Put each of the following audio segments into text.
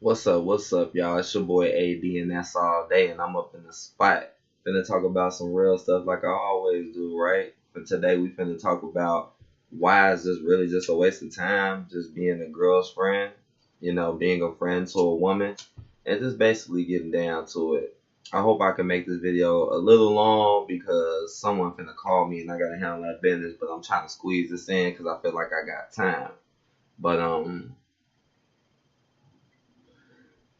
What's up, y'all? It's your boy AD, and that's all day, and I'm up in the spot. Finna talk about some real stuff like I always do, right? But today we finna talk about why is this really just a waste of time, just being a girl's friend, being a friend to a woman, and just basically getting down to it. I hope I can make this video a little long because someone finna call me and I gotta handle that business, but I'm trying to squeeze this in because I feel like I got time. But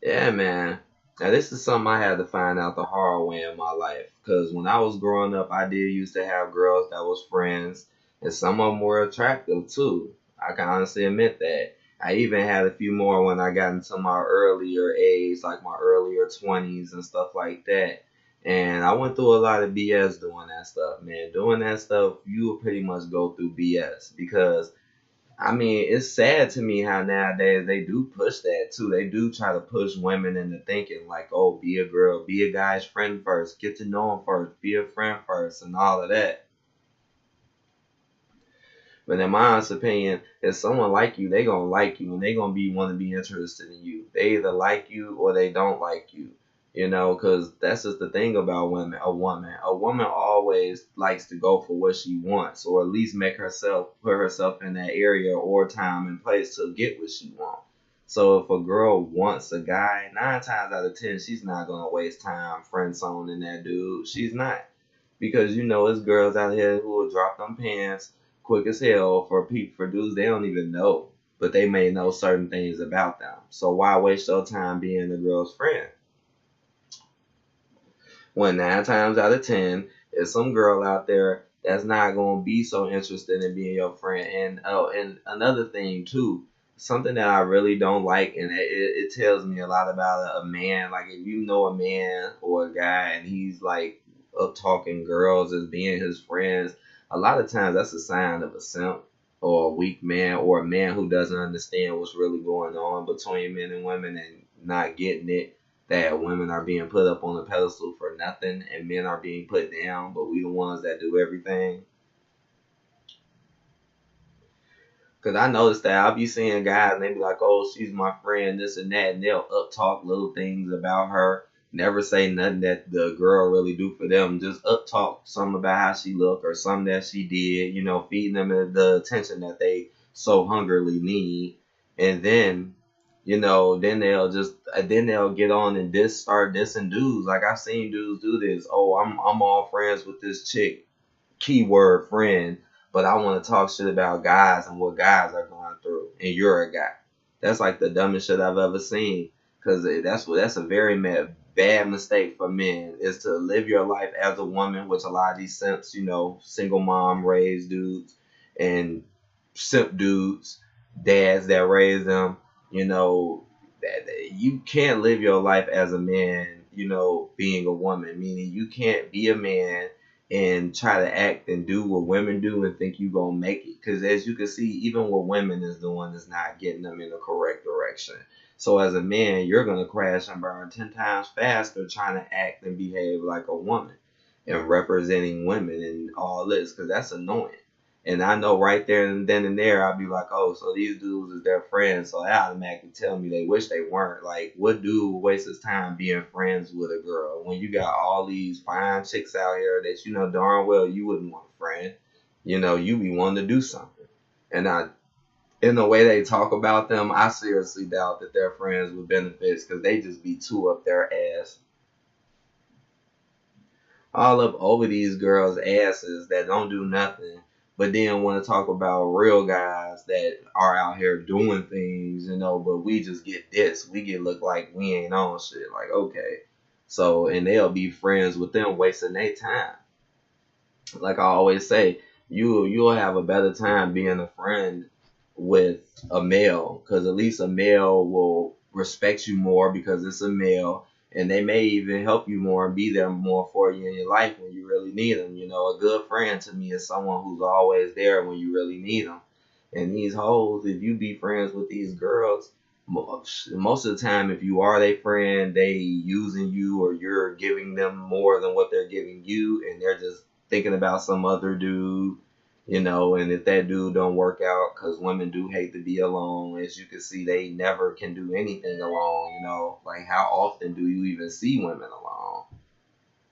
yeah, man. Now this is something I had to find out the hard way in my life. Cause when I was growing up, I did used to have girls that was friends, and some of them were attractive too. I can honestly admit that. I even had a few more when I got into my earlier age, like my earlier 20s and stuff like that. And I went through a lot of BS doing that stuff, man. Doing that stuff, you will pretty much go through BS because it's sad to me how nowadays they do push that too. They do try to push women into thinking like, oh, be a girl, be a guy's friend first, get to know him first, be a friend first, and all of that. But in my honest opinion, if someone like you, they gonna like you and they gonna want to be interested in you. They either like you or they don't like you. Because that's just the thing about women. A woman always likes to go for what she wants, or at least put herself in that area or time and place to get what she wants. So if a girl wants a guy, 9 times out of 10, she's not gonna waste time friend zoning that dude. She's not, because it's girls out here who will drop them pants quick as hell for dudes they don't even know, but they may know certain things about them. So why waste your time being the girl's friend? When 9 times out of 10, there's some girl out there that's not gonna be so interested in being your friend. And another thing too, something that I really don't like, and it tells me a lot about a man. Like if you know a man or a guy and he's like up talking girls as being his friends, a lot of times that's a sign of a simp or a weak man or a man who doesn't understand what's really going on between men and women and not getting it, that women are being put up on a pedestal for nothing and men are being put down, but we the ones that do everything. Because I noticed that I'll be seeing guys and they be like, oh, she's my friend, this and that, and they'll up talk little things about her, never say nothing that the girl really do for them, just up talk something about how she look or something that she did, feeding them the attention that they so hungrily need. And then they'll get on and start dissing dudes. Like I've seen dudes do this. Oh, I'm all friends with this chick, keyword friend, but I want to talk shit about guys and what guys are going through, and you're a guy. That's like the dumbest shit I've ever seen. Cause that's a very bad mistake for men, is to live your life as a woman, which a lot of these simps, single mom raised dudes and simp dudes, dads that raise them, that you can't live your life as a man, being a woman, meaning you can't be a man and try to act and do what women do and think you gonna make it. Because as you can see, even what women is doing is not getting them in the correct direction. So as a man, you're gonna crash and burn 10 times faster trying to act and behave like a woman and representing women and all this, because that's annoying. And I know right there and then and there, I'll be like, oh, so these dudes is their friends. So they automatically tell me they wish they weren't. Like, what dude would waste his time being friends with a girl when you got all these fine chicks out here that you know darn well you wouldn't want a friend? You be wanting to do something. And in the way they talk about them, I seriously doubt that they're friends with benefits, because they just be too up their ass, all up over these girls' asses that don't do nothing, but then want to talk about real guys that are out here doing things, but we just get this. We get look like we ain't on shit. Like, okay. So, and they'll be friends with them wasting their time. Like I always say, you'll have a better time being a friend with a male, because at least a male will respect you more because it's a male, and they may even help you more and be there more for you in your life when you really need them. A good friend to me is someone who's always there when you really need them. And these hoes, if you be friends with these girls, most of the time, if you are their friend, they using you or you're giving them more than what they're giving you, and they're just thinking about some other dude, And if that dude don't work out, because women do hate to be alone, as you can see, they never can do anything alone. Like, how often do you even see women alone?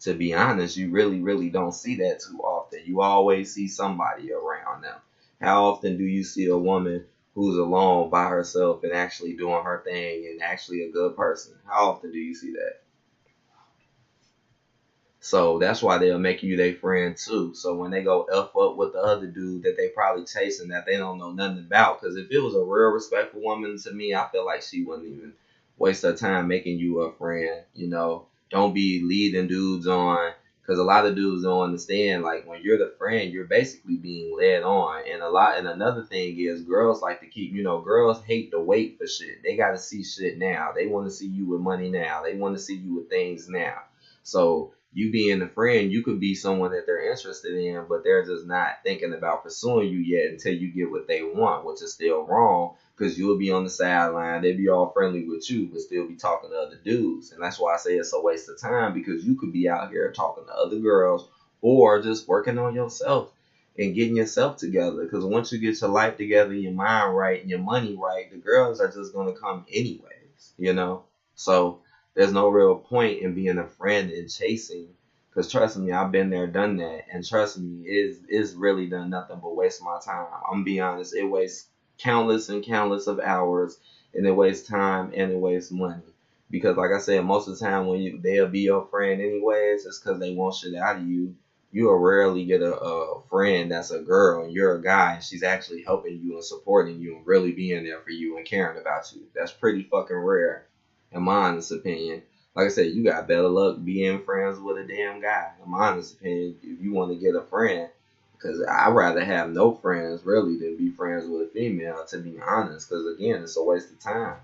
To be honest, you really, really don't see that too often. You always see somebody around them. How often do you see a woman who's alone by herself and actually doing her thing and actually a good person? How often do you see that? So that's why they'll make you their friend too. So when they go F up with the other dude that they probably chasing that they don't know nothing about, because if it was a real respectful woman to me, I feel like she wouldn't even waste her time making you a friend. Don't be leading dudes on, because a lot of dudes don't understand. Like, when you're the friend, you're basically being led on. And another thing is, girls like to girls hate to wait for shit. They got to see shit now. They want to see you with money now. They want to see you with things now. So you being a friend, you could be someone that they're interested in, but they're just not thinking about pursuing you yet until you get what they want, which is still wrong, because you'll be on the sideline. They'll be all friendly with you, but still be talking to other dudes. And that's why I say it's a waste of time, because you could be out here talking to other girls or just working on yourself and getting yourself together. Because once you get your life together, your mind right, and your money right, the girls are just going to come anyways. So there's no real point in being a friend and chasing, because trust me, I've been there, done that, and trust me, it's really done nothing but waste my time. I'm gonna be honest, it wastes countless and countless of hours, and it wastes time and it wastes money. Because like I said, most of the time when they'll be your friend anyways, it's because they want shit out of you. You'll rarely get a friend that's a girl and you're a guy and she's actually helping you and supporting you and really being there for you and caring about you. That's pretty fucking rare, in my honest opinion. Like I said, you got better luck being friends with a damn guy, in my honest opinion, if you want to get a friend. Because I'd rather have no friends, really, than be friends with a female, to be honest. Because, again, it's a waste of time.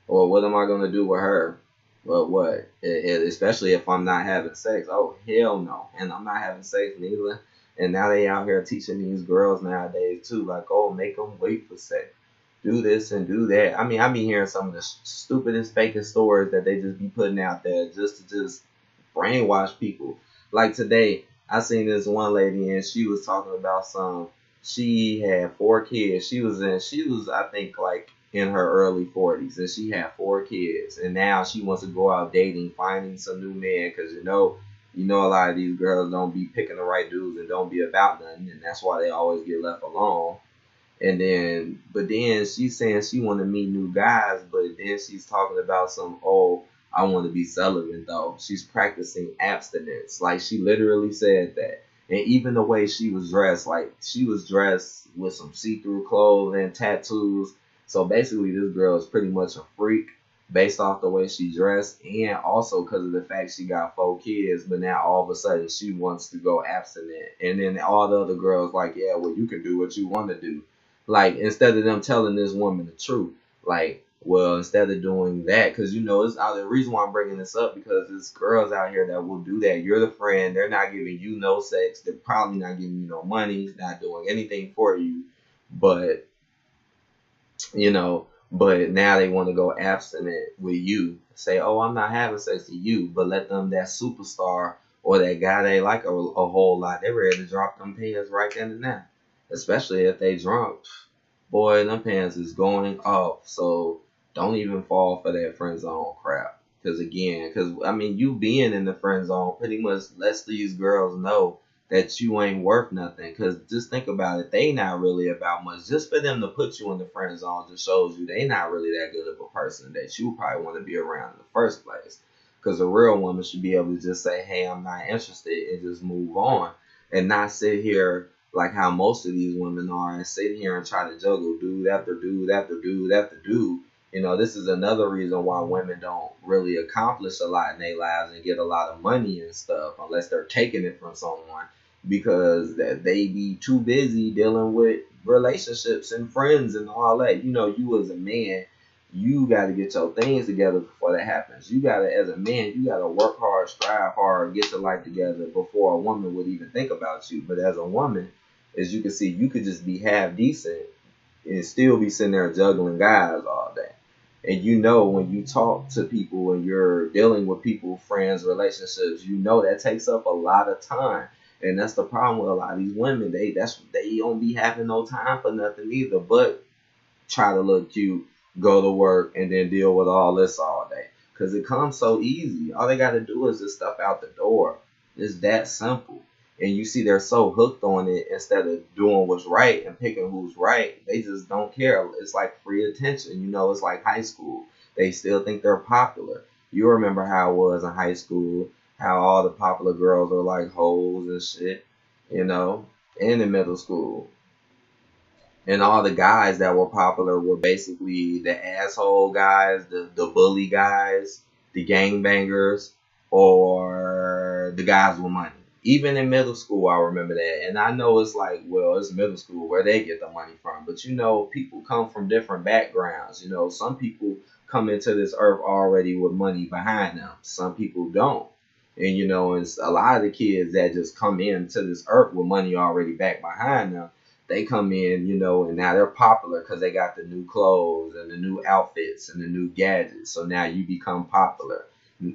Or what am I going to do with her? Well, what? Especially if I'm not having sex. Oh, hell no. And I'm not having sex neither. And now they out here teaching these girls nowadays, too. Like, oh, make them wait for sex. Do this and do that. I mean, I be hearing some of the stupidest, fakest stories that they just be putting out there just to brainwash people. Like today, I seen this one lady and she was talking about she had 4 kids. She was I think like in her early 40s, and she had 4 kids, and now she wants to go out dating, finding some new man, because a lot of these girls don't be picking the right dudes and don't be about nothing, and that's why they always get left alone. But then she's saying she want to meet new guys, but then she's talking about I want to be celibate though. She's practicing abstinence. Like, she literally said that. And even the way she was dressed, like, she was dressed with some see-through clothes and tattoos. So basically, this girl is pretty much a freak based off the way she dressed, and also because of the fact she got 4 kids, but now all of a sudden she wants to go abstinent. And then all the other girls like, yeah, well, you can do what you want to do. Like, instead of them telling this woman the truth, like, well, instead of doing that, because it's the reason why I'm bringing this up, because there's girls out here that will do that. You're the friend, they're not giving you no sex, they're probably not giving you no money, not doing anything for you, but but now they want to go abstinent with you. Say, oh, I'm not having sex with you, but let them, that superstar or that guy they like a whole lot, they're ready to drop them pants right then and there. Especially if they drunk. Boy, them pants is going off. So don't even fall for that friend zone crap. Because you being in the friend zone pretty much lets these girls know that you ain't worth nothing. Because just think about it, they not really about much. Just for them to put you in the friend zone just shows you they not really that good of a person that you probably want to be around in the first place. Because a real woman should be able to just say, hey, I'm not interested, and just move on, and not sit here like how most of these women are and sit here and try to juggle dude after dude after dude after dude. This is another reason why women don't really accomplish a lot in their lives and get a lot of money and stuff unless they're taking it from someone, because they be too busy dealing with relationships and friends and all that. You as a man, you got to get your things together before that happens. You got to, as a man, you got to work hard, strive hard, get your life together before a woman would even think about you. But as a woman, as you can see, you could just be half decent and still be sitting there juggling guys all day. And when you talk to people and you're dealing with people, friends, relationships, that takes up a lot of time. And that's the problem with a lot of these women. They don't be having no time for nothing either, but try to look cute, go to work, and then deal with all this all day. Because it comes so easy. All they got to do is just stuff out the door. It's that simple. And you see they're so hooked on it, instead of doing what's right and picking who's right, they just don't care. It's like free attention. You know, it's like high school. They still think they're popular. You remember how it was in high school, how all the popular girls are like hoes and shit, you know, and in middle school. And all the guys that were popular were basically the asshole guys, the bully guys, the gangbangers, or the guys with money. Even in middle school, I remember that. And I know it's like, well, it's middle school where they get the money from. But you know, people come from different backgrounds. You know, some people come into this earth already with money behind them. Some people don't. And you know, it's a lot of the kids that just come into this earth with money already back behind them, they come in, you know, and now they're popular because they got the new clothes and the new outfits and the new gadgets. So now you become popular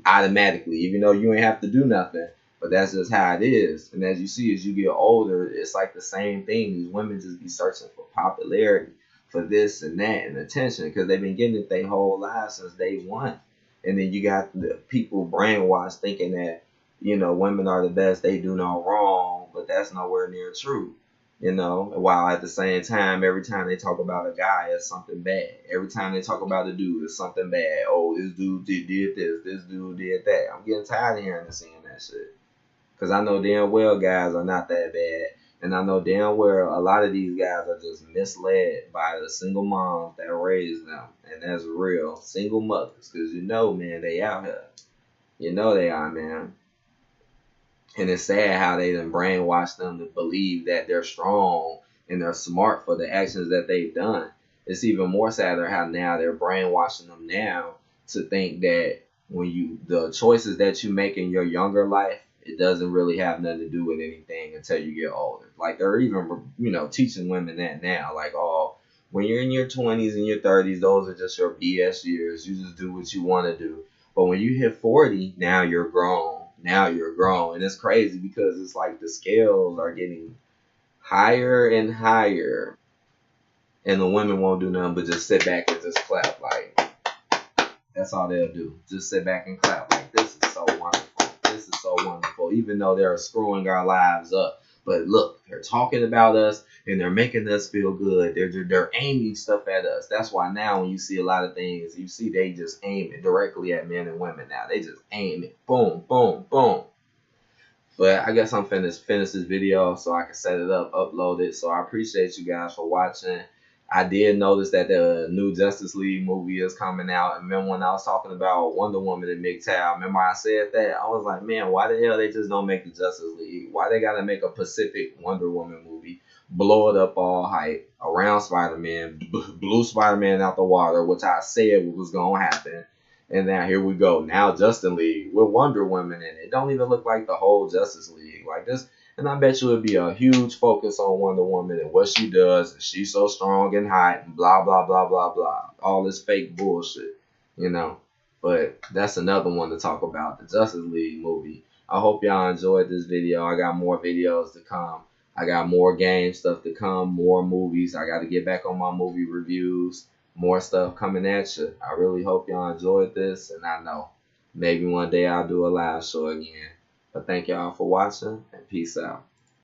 automatically, even though you ain't have to do nothing. But that's just how it is. And as you see, as you get older, it's like the same thing. These women just be searching for popularity, for this and that, and attention, because they've been getting it their whole lives since day one. And then you got the people brainwashed thinking that, you know, women are the best, they do no wrong, but that's nowhere near true. You know, while at the same time, every time they talk about a guy, it's something bad. Every time they talk about a dude, it's something bad. Oh, this dude did this, this dude did that. I'm getting tired of hearing and seeing that shit. Because I know damn well guys are not that bad. And I know damn well a lot of these guys are just misled by the single moms that raised them. And that's real. Single mothers. Because you know, man, they out here. You know they are, man. And it's sad how they done brainwash them to believe that they're strong and they're smart for the actions that they've done. It's even more sadder how now they're brainwashing them now to think that when the choices that you make in your younger life, it doesn't really have nothing to do with anything until you get older. Like they're even, you know, teaching women that now. Like, oh, when you're in your 20s and your 30s, those are just your BS years. You just do what you want to do. But when you hit 40, now you're grown. Now you're grown. And it's crazy because it's like the scales are getting higher and higher. And the women won't do nothing but just sit back and just clap. Like, that's all they'll do. Just sit back and clap. Like, this is so wonderful. This is so wonderful. Even though they're screwing our lives up. But look, they're talking about us and they're making us feel good. They're aiming stuff at us. That's why now when you see a lot of things, you see they just aim it directly at men and women now. They just aim it. Boom, boom, boom. But I guess I'm finished this video so I can set it up, upload it. So I appreciate you guys for watching. I did notice that the new Justice League movie is coming out. And remember when I was talking about Wonder Woman and MGTOW, remember I said that? I was like, man, why the hell they just don't make the Justice League? Why they gotta make a Pacific Wonder Woman movie, blow it up all hype around Spider-Man, blew Spider-Man out the water, which I said was gonna happen. And now here we go. Now Justice League with Wonder Woman in it. It don't even look like the whole Justice League. Like this. And I bet you it'd be a huge focus on Wonder Woman and what she does. And she's so strong and hot and blah, blah, blah, blah, blah. All this fake bullshit, you know. But that's another one to talk about, the Justice League movie. I hope y'all enjoyed this video. I got more videos to come. I got more game stuff to come, more movies. I got to get back on my movie reviews. More stuff coming at you. I really hope y'all enjoyed this. And I know maybe one day I'll do a live show again. But thank y'all for watching and peace out.